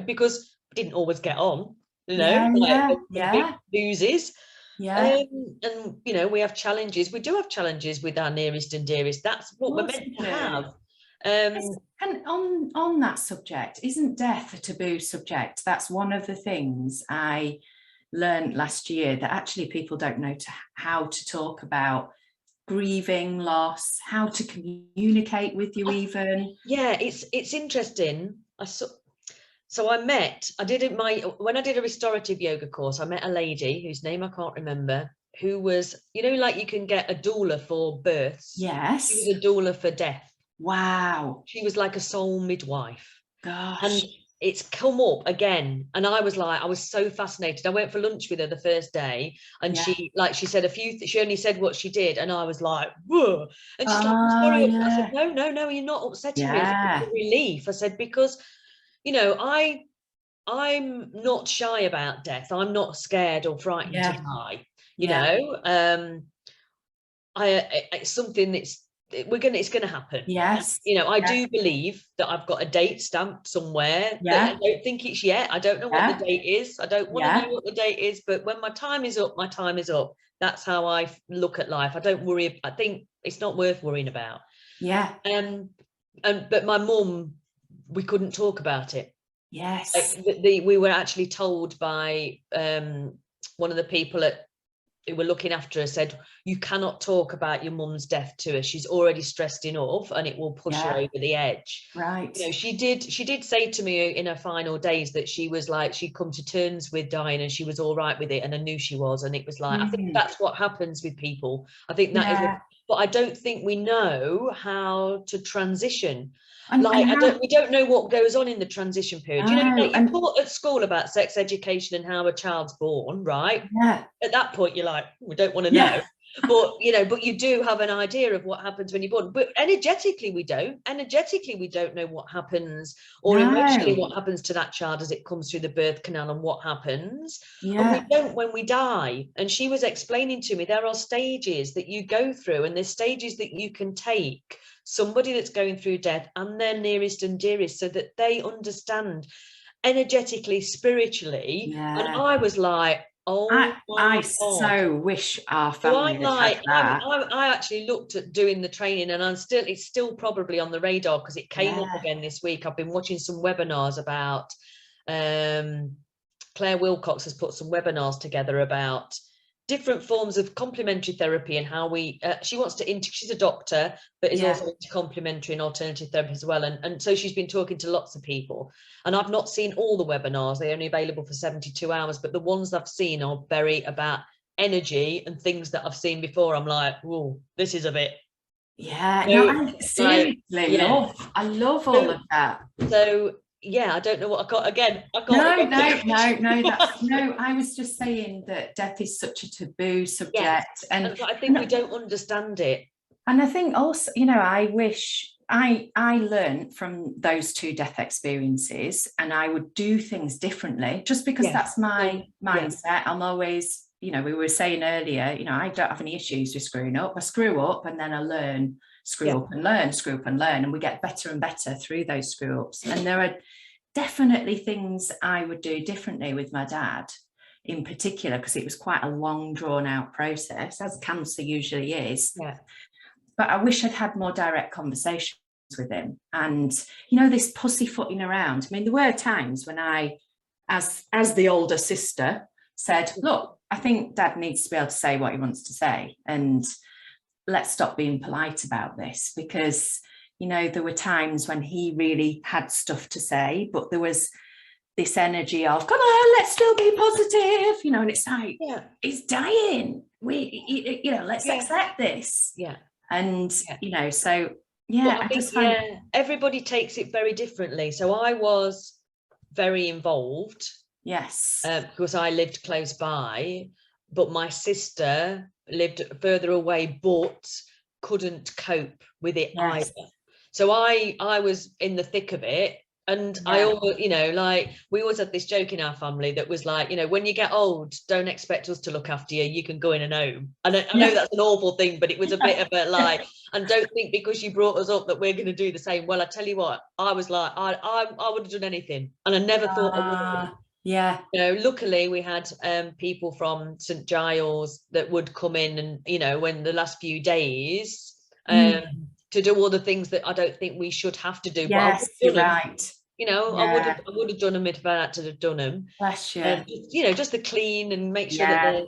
because we didn't always get on, yeah, like yeah, some big yeah, loses. yeah. And we have challenges. We do have challenges with our nearest and dearest. That's Of what we're course meant we to do. have. Um, And on that subject, isn't death a taboo subject? That's one of the things I learned last year, that actually people don't know how to talk about grieving loss, how to communicate with you even. yeah, it's interesting. So I did it when I did a restorative yoga course, I met a lady whose name I can't remember, who was, like you can get a doula for births. She Yes. was a doula for death. Wow. She was like a soul midwife. Gosh. And it's come up again. And I was so fascinated. I went for lunch with her the first day, and Yeah. she said she only said what she did. And I was like, whoa. And she's like, I'm Oh, sorry. I said, yeah. no, you're not upsetting me. I said, it's Yeah. a relief. I said, because, I'm not shy about death. I'm not scared or frightened to Yeah. die. Yeah. It's something it's gonna happen. Yes. I Yeah. do believe that I've got a date stamped somewhere. That I Yeah. don't think it's yet. I don't know what the Yeah. date is. I don't want to know Yeah. what the date is. But when my time is up, my time is up. That's how I look at life. I don't worry. I think it's not worth worrying about. Yeah. But my mum, we couldn't talk about it. Yes. We were actually told by one of the people who were looking after her, said, you cannot talk about your mum's death to her. She's already stressed enough, and it will push her Yeah. over the edge. Right. She did say to me in her final days that she was like, she'd come to terms with dying and she was all right with it, and I knew she was. And it was like, I think that's what happens with people. I think that is Yeah. but I don't think we know how to transition. And Like, how, we don't know what goes on in the transition period. no, Like you and taught at school about sex education and how a child's born, right? yeah. At that point, you're like, we don't want to know. Yeah. But you do have an idea of what happens when you're born. But energetically we don't know what happens, or emotionally No. what happens to that child as it comes through the birth canal, and what happens. And we Yeah. don't when we die. And she was explaining to me, there are stages that you go through, and there's stages that you can take somebody that's going through death and their nearest and dearest, so that they understand energetically, spiritually. And Yeah. I was like, oh I my God. so wish our So family had had that. I actually looked at doing the training, and it's still probably on the radar, because it came up Yeah. again this week. I've been watching some webinars about, Claire Wilcox has put some webinars together about different forms of complementary therapy, and how she wants to she's a doctor, but is Yeah. also into complementary and alternative therapy as well. And so she's been talking to lots of people, and I've not seen all the webinars. They're only available for 72 hours, but the ones I've seen are very about energy and things that I've seen before. I'm like, oh, this is a bit. Yeah. No, So, I like, seriously yeah. love all So, of that. so yeah, I don't know what I got again. I can't No, remember. no, no, no, that's no, I was just saying that death is such a taboo Yes, subject. and I think we don't understand it. And I think also, I wish I learned from those two death experiences, and I would do things differently, just because Yes. that's my Yeah. mindset. I'm always, we were saying earlier, I don't have any issues with screwing up. I screw up and then I learn, screw up and learn, screw up and learn, and we get better and better through those screw ups. And there are definitely things I would do differently with my dad in particular, because it was quite a long drawn out process, as cancer usually is. Yeah. but I wish I'd had more direct conversations with him. And, this pussyfooting around. I mean, there were times when I, as the older sister, said, look, I think Dad needs to be able to say what he wants to say. And let's stop being polite about this, because, there were times when he really had stuff to say, but there was this energy of, come on, let's still be positive, and it's like, it's dying. Let's accept this. Yeah. And, so, I think, everybody takes it very differently. So I was very involved. Yes. Because I lived close by, but my sister lived further away, but couldn't cope with it either. So I was in the thick of it. And I always, we always had this joke in our family that was like, when you get old, don't expect us to look after you. You can go in and home. And I know that's an awful thing, but it was a bit of a like, and don't think because you brought us up that we're going to do the same. Well, I tell you what, I was like, I would have done anything. And I never thought I would. Yeah. Luckily we had people from St Giles that would come in and, when the last few days, to do all the things that I don't think we should have to do. Yes, but you're right. I would have done them if I had to have done them. Bless you. Just to clean and make sure that they're,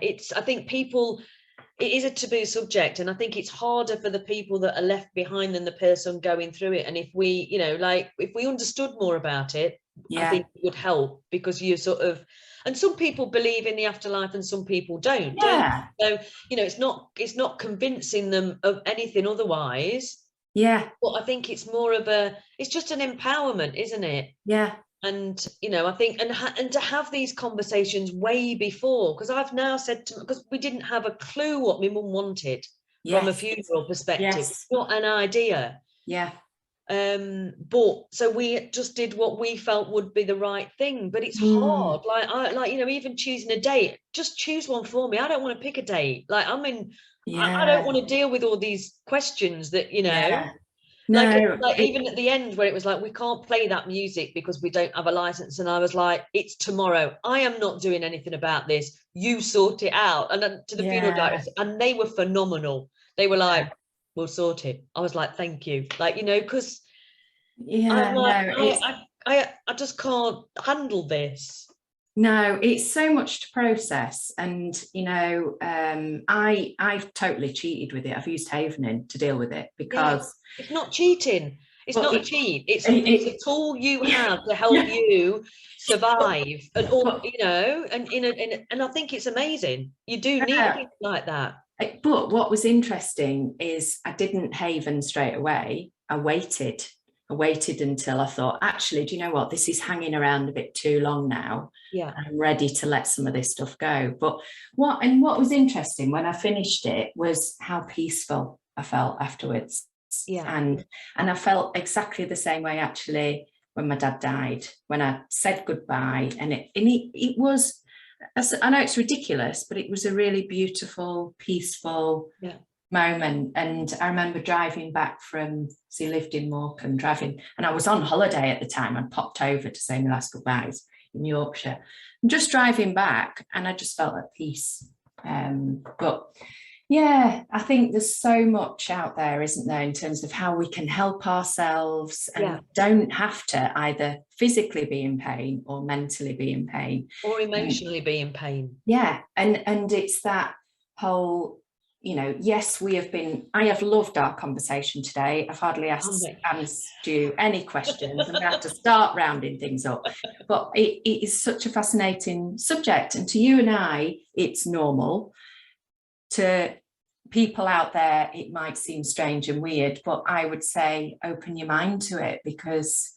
it's, I think people, it is a taboo subject, and I think it's harder for the people that are left behind than the person going through it. And if we, if we understood more about it, I think it would help, because you sort of, and some people believe in the afterlife and some people don't. So, it's not convincing them of anything otherwise. Yeah. But I think it's more of it's just an empowerment, isn't it? Yeah. And, I think, and to have these conversations way before, because I've now said because we didn't have a clue what my mum wanted from a funeral perspective, not an idea. Yeah. But so we just did what we felt would be the right thing, but it's hard. Even choosing a date, just choose one for me. I don't want to pick a date. I don't want to deal with all these questions that, No, even at the end where it was like, we can't play that music because we don't have a license. And I was like, it's tomorrow. I am not doing anything about this. You sort it out. And then to the funeral directors, and they were phenomenal. They were like, we'll sort it. I was like, thank you. Because I just can't handle this. No, it's so much to process. And, I've totally cheated with it. I've used Havening to deal with it, because it's not cheating. It's not a cheat. It's a tool you have to help you survive, and all, and I think it's amazing. You do need things like that. But what was interesting is I didn't Haven straight away. I waited until I thought, actually, do you know what? This is hanging around a bit too long now. Yeah. I'm ready to let some of this stuff go. But what was interesting when I finished it was how peaceful I felt afterwards. Yeah. And I felt exactly the same way, actually, when my dad died, when I said goodbye. And it was, I know it's ridiculous, but it was a really beautiful, peaceful moment. And I remember driving back from, so he lived in Morecambe, driving, and I was on holiday at the time. I popped over to say my last goodbyes in Yorkshire, and just driving back, and I just felt at peace. But yeah, I think there's so much out there, isn't there, in terms of how we can help ourselves, and don't have to either physically be in pain or mentally be in pain or emotionally be in pain. Yeah, and it's that whole, yes, I have loved our conversation today. I've hardly asked you any questions. I'm going to have to start rounding things up. But it is such a fascinating subject. And to you and I, it's normal. To people out there, it might seem strange and weird, but I would say open your mind to it, because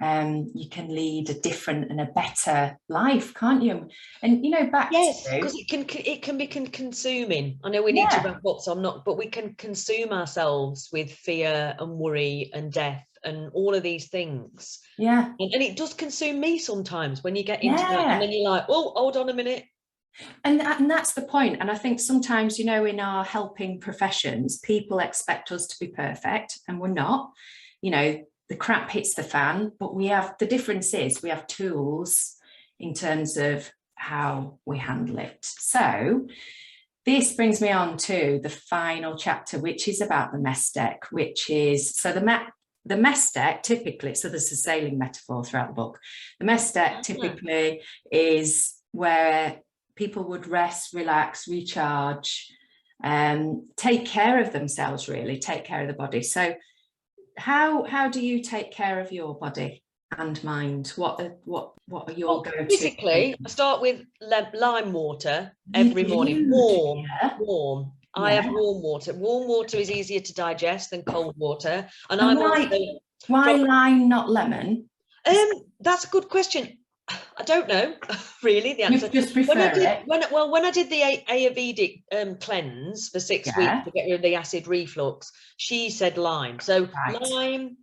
you can lead a different and a better life, can't you? And because it can be consuming. I know we need to wrap up, so I'm not, but we can consume ourselves with fear and worry and death and all of these things. And it does consume me sometimes when you get into that, and then you're like, oh, hold on a minute. And that's the point. And I think sometimes, in our helping professions, people expect us to be perfect, and we're not. The crap hits the fan, but the difference is we have tools in terms of how we handle it. So this brings me on to the final chapter, which is about the mess deck, which is, so the mess deck typically, so there's a sailing metaphor throughout the book. The mess deck typically is where people would rest, relax, recharge, take care of themselves, really, take care of the body. So how do you take care of your body and mind? What are your go-to? Physically, I start with lime water every morning. Warm. I have warm water. Warm water is easier to digest than cold water. And I'm why lime, not lemon? That's a good question. I don't know, really, the answer. You just prefer it? When I did the Ayurvedic cleanse for 6 weeks to get rid of the acid reflux, she said lime. So lime,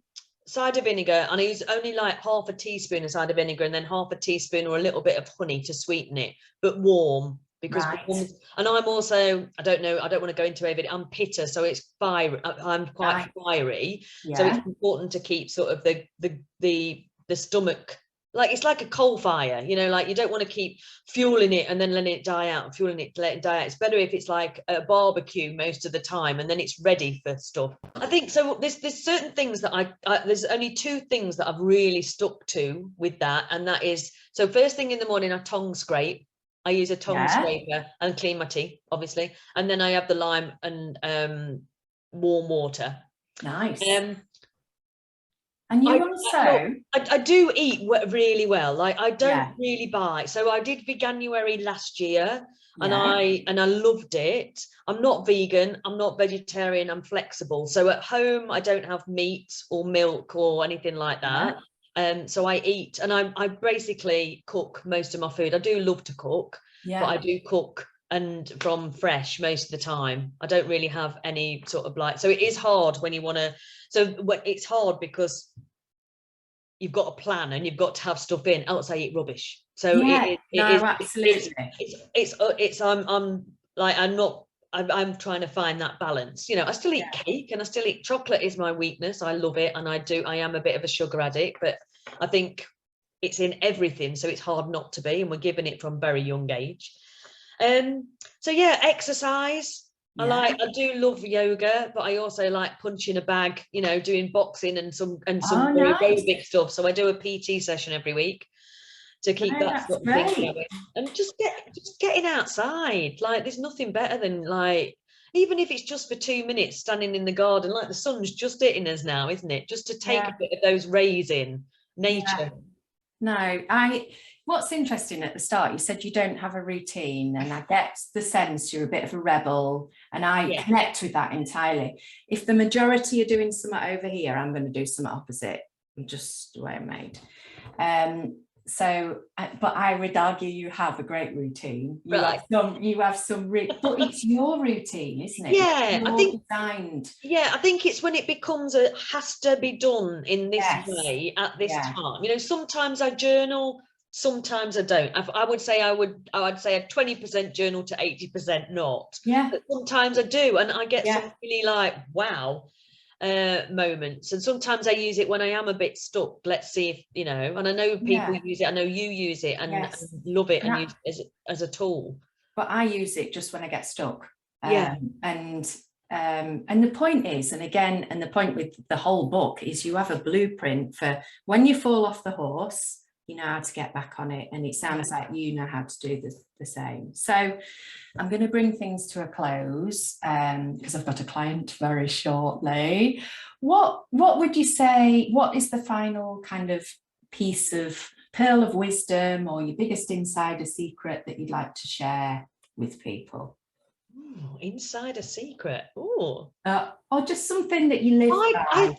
cider vinegar, and I use only like half a teaspoon of cider vinegar and then half a teaspoon or a little bit of honey to sweeten it, but warm. Because and I'm also, I don't want to go into Ayurvedic, I'm pitta, so it's fiery. I'm quite fiery, so it's important to keep sort of the stomach, like it's like a coal fire, you know, like you don't want to keep fueling it and then letting it die out, fueling it to let it die out. It's better if it's like a barbecue most of the time and then it's ready for stuff. I think so. There's certain things that there's only 2 things that I've really stuck to with that, and that is, so first thing in the morning I tongue scrape. I use a tongue scraper and clean my teeth, obviously, and then I have the lime and warm water. Nice. And you I do eat really well. Like I don't really buy. So I did Veganuary last year, and I loved it. I'm not vegan. I'm not vegetarian. I'm flexible. So at home I don't have meat or milk or anything like that. So I eat, and I basically cook most of my food. I do love to cook, but I do cook and from fresh most of the time. I don't really have any sort of like, so it is hard when you want to, so it's hard because you've got a plan and you've got to have stuff in, else I eat rubbish. So absolutely. I'm trying to find that balance. You know, I still eat cake and I still eat chocolate. Is my weakness. I love it, and I am a bit of a sugar addict, but I think it's in everything, so it's hard not to be, and we're given it from very young age. So exercise. I do love yoga, but I also like punching a bag, you know, doing boxing and some aerobic stuff. So I do a PT session every week to keep that sort of thing going, and just getting outside. Like there's nothing better than, like, even if it's just for 2 minutes standing in the garden, like the sun's just hitting us now, isn't it, just to take a bit of those rays in nature. What's interesting at the start, you said you don't have a routine, and I get the sense you're a bit of a rebel, and I connect with that entirely. If the majority are doing something over here, I'm going to do something opposite. Just the way I'm made. But I would argue you have a great routine. You have some, but it's your routine, isn't it? I think designed. I think it's when it becomes has to be done in this way at this time. You know, sometimes I journal, sometimes I don't. I would say a 20% journal to 80% not. But sometimes I do, and I get some really like wow moments, and sometimes I use it when I am a bit stuck. Let's see if, you know, and I know people use it, I know you use it and love it and use it as a tool, but I use it just when I get stuck. And the point is, and the point with the whole book is, you have a blueprint for when you fall off the horse, you know how to get back on it, and it sounds like you know how to do the same. So I'm going to bring things to a close because I've got a client very shortly. What would you say, what is the final kind of piece of pearl of wisdom, or your biggest insider secret that you'd like to share with people? Insider secret, or just something that you live by.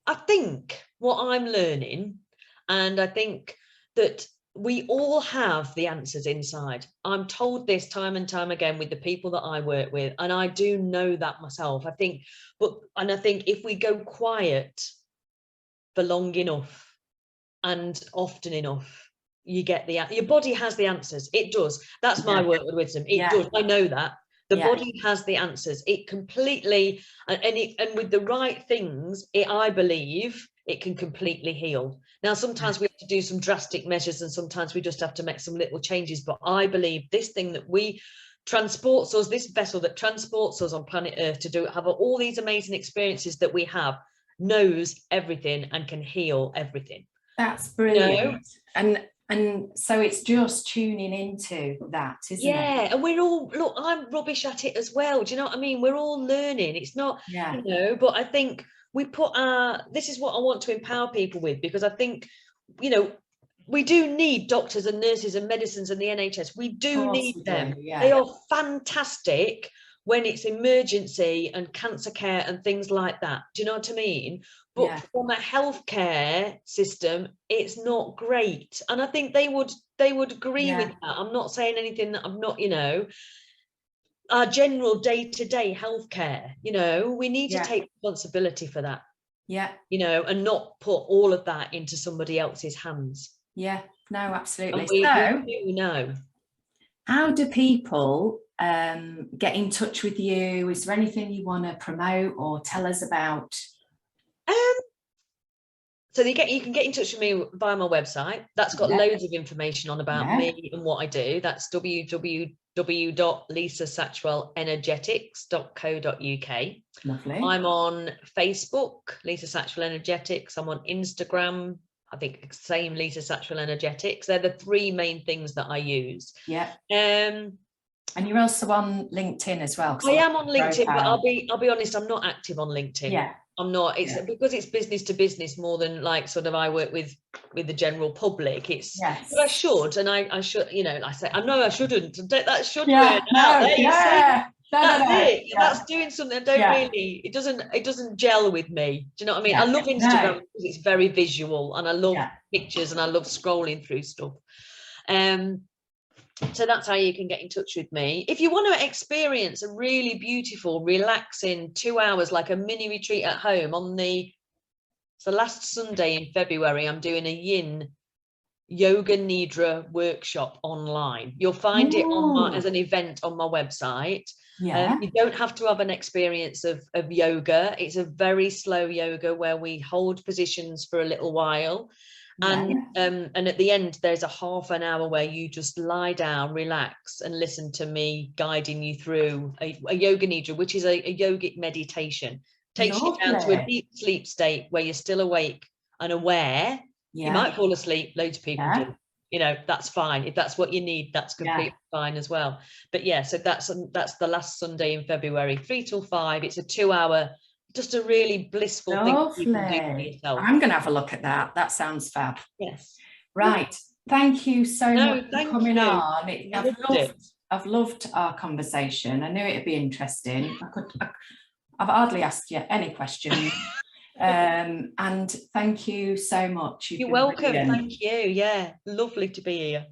I think what I'm learning, and I think that we all have the answers inside. I'm told this time and time again with the people that I work with, and I do know that myself. I think if we go quiet for long enough and often enough, you get your body has the answers. It does. That's my work with wisdom. It does. I know that. The body has the answers. It completely, and with the right things, I believe it can completely heal. Now, sometimes we have to do some drastic measures, and sometimes we just have to make some little changes. But I believe this thing that transports us, this vessel that transports us on planet Earth to have all these amazing experiences that we have, knows everything and can heal everything. That's brilliant. And so it's just tuning into that, isn't it? Yeah, and we're all, look, I'm rubbish at it as well. Do you know what I mean? We're all learning. It's not, you know, but I think we put this is what I want to empower people with, because I think, you know, we do need doctors and nurses and medicines and the NHS. We do need them. They are fantastic when it's emergency and cancer care and things like that. Do you know what I mean? But from a healthcare system, it's not great. And I think they would agree with that. I'm not saying anything that I'm not, you know, our general day-to-day healthcare, you know, we need to take responsibility for that. Yeah. You know, and not put all of that into somebody else's hands. Yeah, no, absolutely. We do know. How do people get in touch with you? Is there anything you want to promote or tell us about? So you can get in touch with me via my website. That's got loads of information on about me and what I do. That's www.lisasatchwellenergetics.co.uk. Lovely. I'm on Facebook, Lisa Satchwell Energetics. I'm on Instagram, I think same Lisa Satchwell Energetics. They're the three main things that I use. Yeah. And you're also on LinkedIn as well. I am on LinkedIn, but I'll be honest, I'm not active on LinkedIn. Yeah. I'm not. It's because it's business to business more than like sort of I work with the general public. It's but I should, and I should, you know, I say I know I shouldn't. That should work out. There you see. That's it. That's doing something. I don't really. It doesn't gel with me. Do you know what I mean? I love Instagram because it's very visual, and I love pictures, and I love scrolling through stuff. So that's how you can get in touch with me. If you want to experience a really beautiful, relaxing 2 hours, like a mini retreat at home on the last Sunday in February, I'm doing a Yin Yoga Nidra workshop online. You'll find it as an event on my website. You don't have to have an experience of yoga. It's a very slow yoga where we hold positions for a little while. And at the end, there's a half an hour where you just lie down, relax, and listen to me guiding you through a yoga nidra, which is a yogic meditation. Takes you down to a deep sleep state where you're still awake and aware. You might fall asleep. Loads of people do. You know, that's fine. If that's what you need, that's completely fine as well. But yeah, so that's the last Sunday in February, 3 till 5. It's a 2 hour. Just a really blissful thing you can do for yourself. I'm going to have a look at that. That sounds fab. Yes. Right. Thank you so much for coming on. I've loved our conversation. I knew it'd be interesting. I've hardly asked you any questions. And thank you so much. You're welcome. Brilliant. Thank you. Yeah. Lovely to be here.